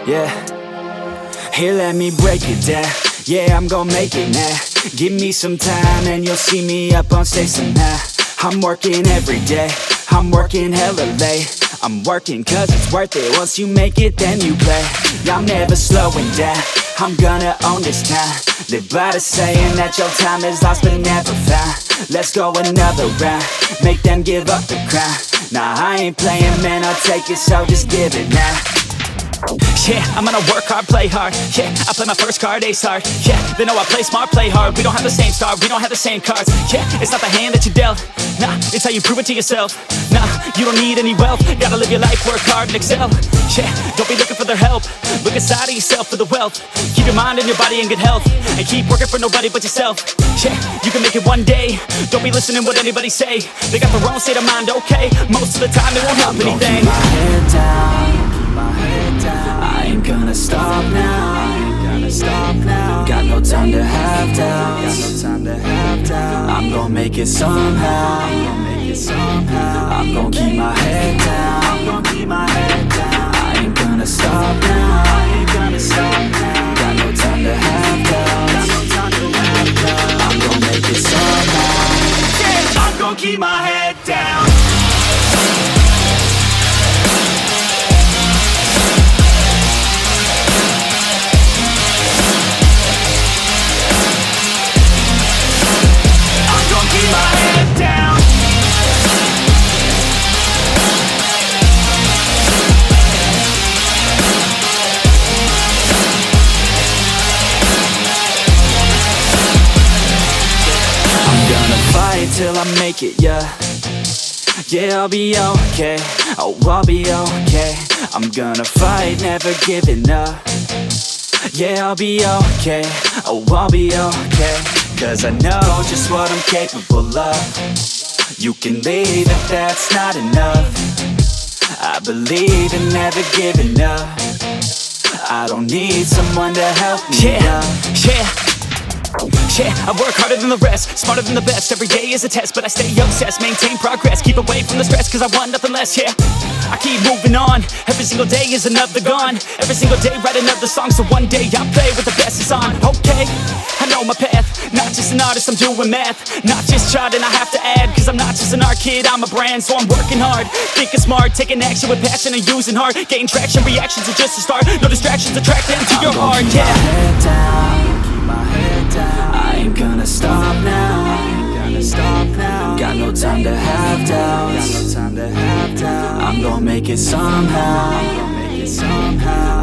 Yeah, here let me break it down. Yeah, I'm gon' make it now. Give me some time and you'll see me up on stage somehow. I'm working every day, I'm working hella late. I'm working cause it's worth it. Once you make it, then you play. I'm never slowing down, I'm gonna own this town. Live by the saying that your time is lost but never found. Let's go another round, make them give up the crown. Nah, I ain't playing, man, I'll take it, so just give it now. Yeah, I'm gonna work hard, play hard. Yeah, I play my first card, ace hard. Yeah, they know I play smart, play hard. We don't have the same star, we don't have the same cards. Yeah, it's not the hand that you dealt. Nah, it's how you prove it to yourself. Nah, you don't need any wealth. Gotta live your life, work hard and excel. Yeah, don't be looking for their help. Look inside of yourself for the wealth. Keep your mind and your body in good health. And keep working for nobody but yourself. Yeah, you can make it one day. Don't be listening what anybody say. They got their own state of mind, okay. Most of the time it won't help anything. Keep my head down, keep my head down. I ain't gonna stop now, I ain't gonna stop now. Got no time to have doubts, got no time to have doubts. I'm gon' make it somehow, I'm gon' make it somehow. I'm gon' keep my head down, I'm gon' keep my head down. I ain't gonna stop now, I ain't gonna stop now. Got no time to have doubts, got no time to have doubts. I'm gon' make it somehow. Yeah, I'm gon' keep my head down. Till I make it, yeah. Yeah, I'll be okay. Oh, I'll be okay. I'm gonna fight, never giving up. Yeah, I'll be okay. Oh, I'll be okay. Cause I know just what I'm capable of. You can leave if that's not enough. I believe in never giving up. I don't need someone to help me up. Yeah, I work harder than the rest, smarter than the best. Every day is a test, but I stay obsessed. Maintain progress, keep away from the stress, cause I want nothing less, yeah. I keep moving on, every single day is another gone. Every single day write another song, so one day I'll play with the best is on. Okay, I know my path, not just an artist, I'm doing math. Not just charting, I have to add, cause I'm not just an art kid, I'm a brand. So I'm working hard, thinking smart, taking action with passion and using heart. Getting traction, reactions are just a start. No distractions, attract them to your heart, yeah. My head down, I ain't gonna stop now, I ain't gonna stop now. Got no time to have doubts, got no time to have doubts. I'm gonna make it somehow, I'm gonna make it somehow.